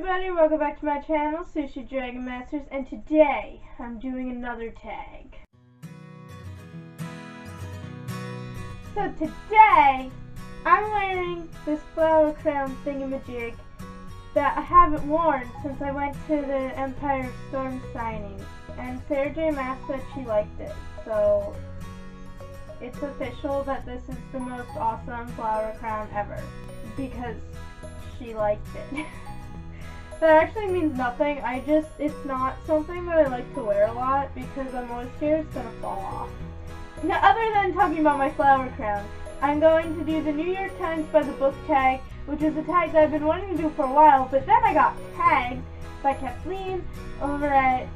everybody, welcome back to my channel, sushidragonmasters, and today I'm doing another tag. So today I'm wearing this flower crown thingamajig that I haven't worn since I went to the Empire Storm signing, and Sarah J. Maas said she liked it, so it's official that this is the most awesome flower crown ever, because she liked it. That actually means nothing. It's not something that I like to wear a lot because I'm always scared it's gonna fall off. Now, other than talking about my flower crown, I'm going to do the New York Times by the book tag, which is a tag that I've been wanting to do for a while, but then I got tagged by Kathleen over at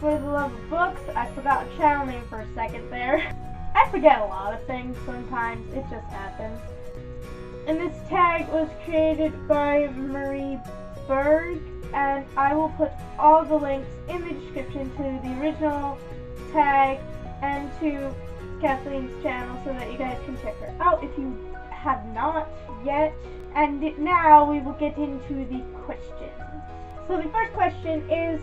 For the Love of Books. I forgot a channel name for a second there. I forget a lot of things sometimes, it just happens. And this tag was created by Marie Berg, and I will put all the links in the description to the original tag and to Kathleen's channel so that you guys can check her out if you have not yet. And now we will get into the questions. So the first question is,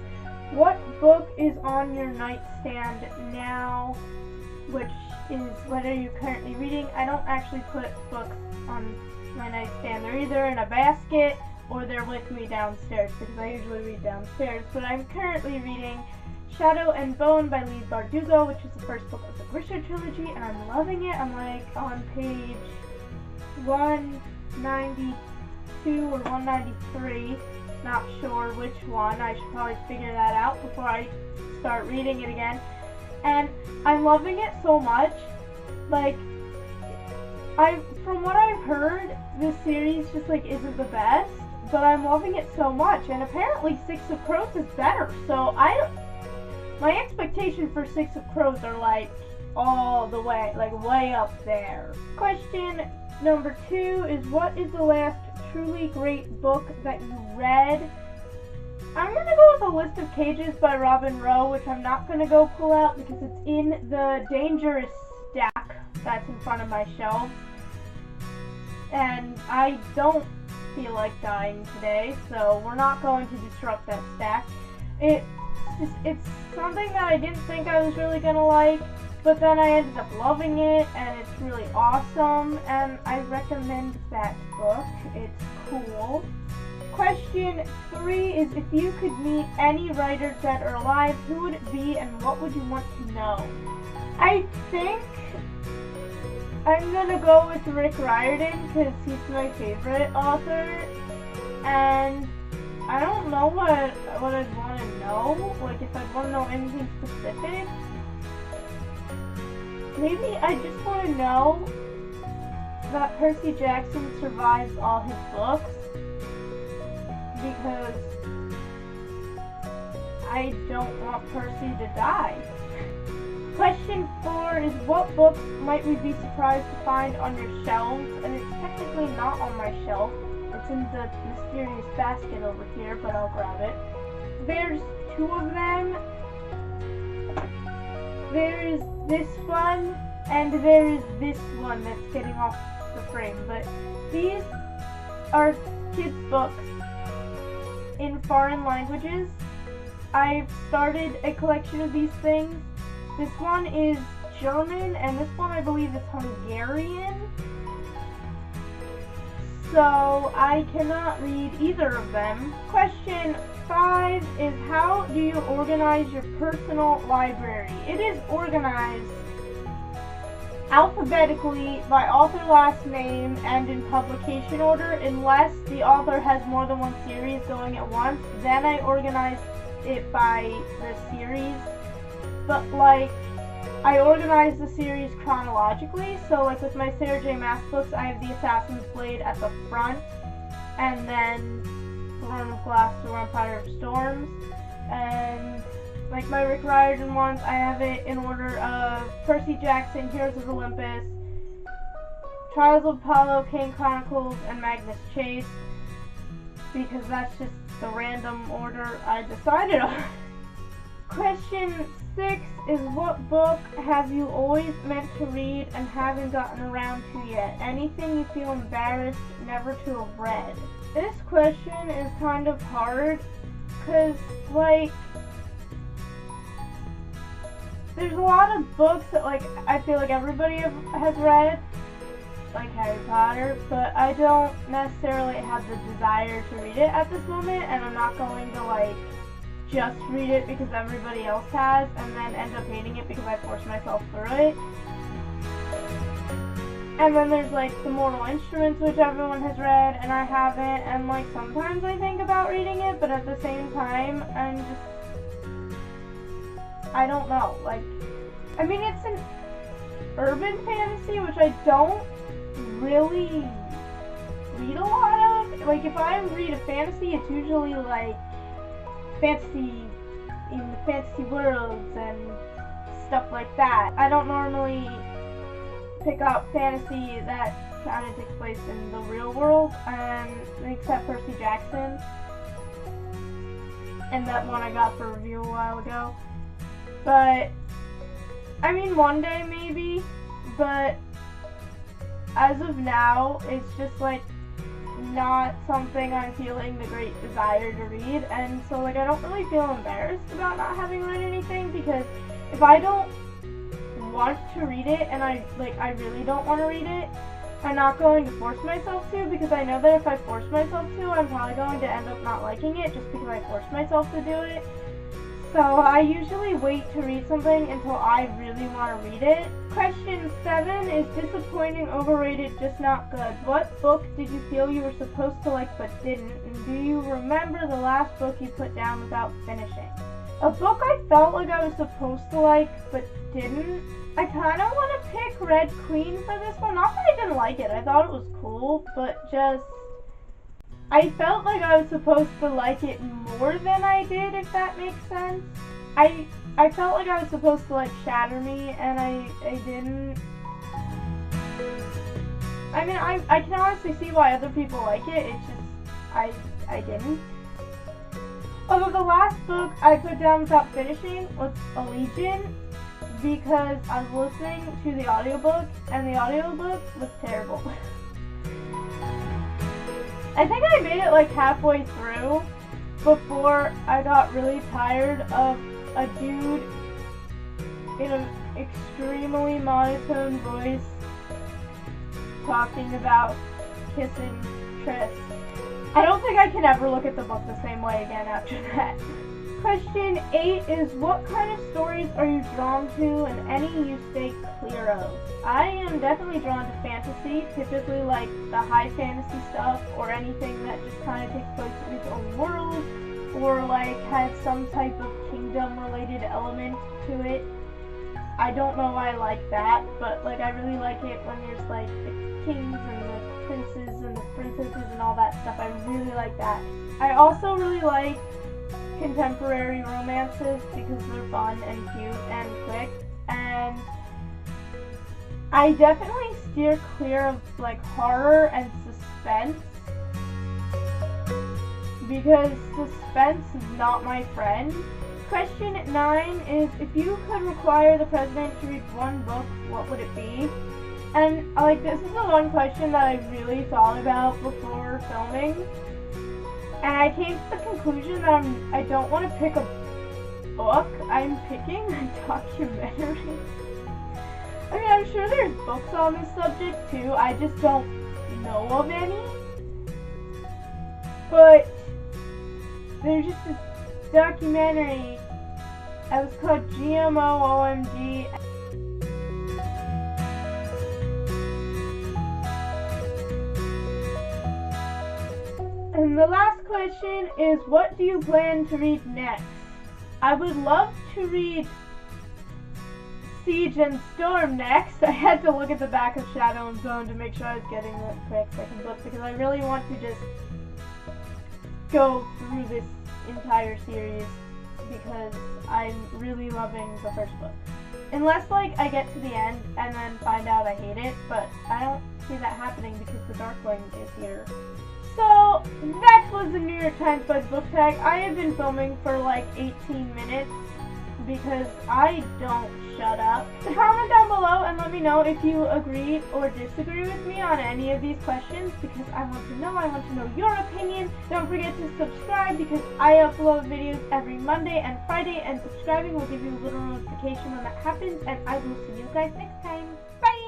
what book is on your nightstand now? Which is, what are you currently reading? I don't actually put books on my nightstand. They're either in a basket or they're with me downstairs because I usually read downstairs. But I'm currently reading Shadow and Bone by Leigh Bardugo, which is the first book of the Grisha trilogy, and I'm loving it. I'm like on page 192 or 193. Not sure which one. I should probably figure that out before I start reading it again. And I'm loving it so much. Like, from what I've heard, this series just like isn't the best, but I'm loving it so much. And apparently Six of Crows is better. So my expectations for Six of Crows are like all the way, like way up there. Question number 2 is, what is the last truly great book that you read? I'm gonna go with a list of cages by Robin Rowe, which I'm not gonna go pull out because it's in the dangerous stack that's in front of my shelves. And I don't feel like dying today, so we're not going to disrupt that stack. It's something that I didn't think I was really gonna like, but then I ended up loving it, and it's really awesome, and I recommend that book. It's cool. Question 3 is, if you could meet any writers that are alive, who would it be and what would you want to know? I think I'm gonna go with Rick Riordan because he's my favorite author, and I don't know what I'd want to know, like if I'd want to know anything specific. Maybe I just want to know that Percy Jackson survives all his books, because I don't want Percy to die. Question 4 is, what books might we be surprised to find on your shelves? And it's technically not on my shelf. It's in the mysterious basket over here, but I'll grab it. There's 2 of them. There is this one, and there is this one that's getting off the frame. But these are kids' books in foreign languages. I've started a collection of these things. This one is German, and this one I believe is Hungarian. So I cannot read either of them. Question 5 is, how do you organize your personal library? It is organized alphabetically by author last name and in publication order, unless the author has more than one series going at once. Then I organize it by the series. But like, I organize the series chronologically, so like with my Sarah J. Maas books, I have the Assassin's Blade at the front, and then Throne of Glass to Empire of Storms, and like my Rick Riordan ones, I have it in order of Percy Jackson, Heroes of Olympus, Trials of Apollo, Kane Chronicles, and Magnus Chase, because that's just the random order I decided on. Question 6 is, what book have you always meant to read and haven't gotten around to yet? Anything you feel embarrassed never to have read? This question is kind of hard, because, like, there's a lot of books that, like, I feel like everybody has read, like Harry Potter, but I don't necessarily have the desire to read it at this moment, and I'm not going to, like, just read it because everybody else has, and then end up hating it because I forced myself through it. And then there's, like, the Mortal Instruments, which everyone has read, and I haven't, and, like, sometimes I think about reading it, but at the same time, I don't know, like, I mean, it's an urban fantasy, which I don't really read a lot of. Like, if I read a fantasy, it's usually, like, fantasy in the fantasy worlds and stuff like that. I don't normally pick up fantasy that kind of takes place in the real world, except Percy Jackson, and that one I got for review a while ago. But, I mean, one day maybe, but as of now, it's just, like, not something I'm feeling the great desire to read, and so, like, I don't really feel embarrassed about not having read anything, because if I don't want to read it, and I really don't want to read it, I'm not going to force myself to, because I know that if I force myself to, I'm probably going to end up not liking it, just because I forced myself to do it. So I usually wait to read something until I really want to read it. Question 7 is disappointing, overrated, just not good. What book did you feel you were supposed to like but didn't? And do you remember the last book you put down without finishing? A book I felt like I was supposed to like but didn't. I kind of want to pick Red Queen for this one. Not that I didn't like it. I thought it was cool, but just I felt like I was supposed to like it more than I did, if that makes sense. I felt like I was supposed to like Shatter Me, and I didn't. I mean, I can honestly see why other people like it, it's just, I didn't. Although the last book I put down without finishing was Allegiant, because I was listening to the audiobook, and the audiobook was terrible. I think I made it like halfway through before I got really tired of a dude in an extremely monotone voice talking about kissing Tris. I don't think I can ever look at the book the same way again after that. Question 8 is, what kind of stories are you drawn to and any you stay clear of? I am definitely drawn to fantasy, typically like the high fantasy stuff, or anything that just kind of takes place in its own world, or like has some type of kingdom related element to it. I don't know why I like that, but like I really like it when there's like the kings and the princes and the princesses and all that stuff. I really like that. I also really like contemporary romances because they're fun and cute and quick, and I definitely steer clear of like horror and suspense because suspense is not my friend. Question 9 is, if you could require the president to read one book, what would it be? And like this is the one question that I really thought about before filming. And I came to the conclusion that I don't want to pick a book, I'm picking a documentary. I mean, I'm sure there's books on this subject too, I just don't know of any. But there's just this documentary that was called GMO OMG. And the last question is, what do you plan to read next? I would love to read Siege and Storm next. I had to look at the back of Shadow and Bone to make sure I was getting the correct second book because I really want to just go through this entire series because I'm really loving the first book. Unless like I get to the end and then find out I hate it, but I don't see that happening because the Darkling is here. So that was the New York Times Buzz book tag. I have been filming for like 18 minutes because I don't shut up. Comment down below and let me know if you agree or disagree with me on any of these questions, because I want to know your opinion. Don't forget to subscribe because I upload videos every Monday and Friday, and subscribing will give you a little notification when that happens, and I will see you guys next time. Bye!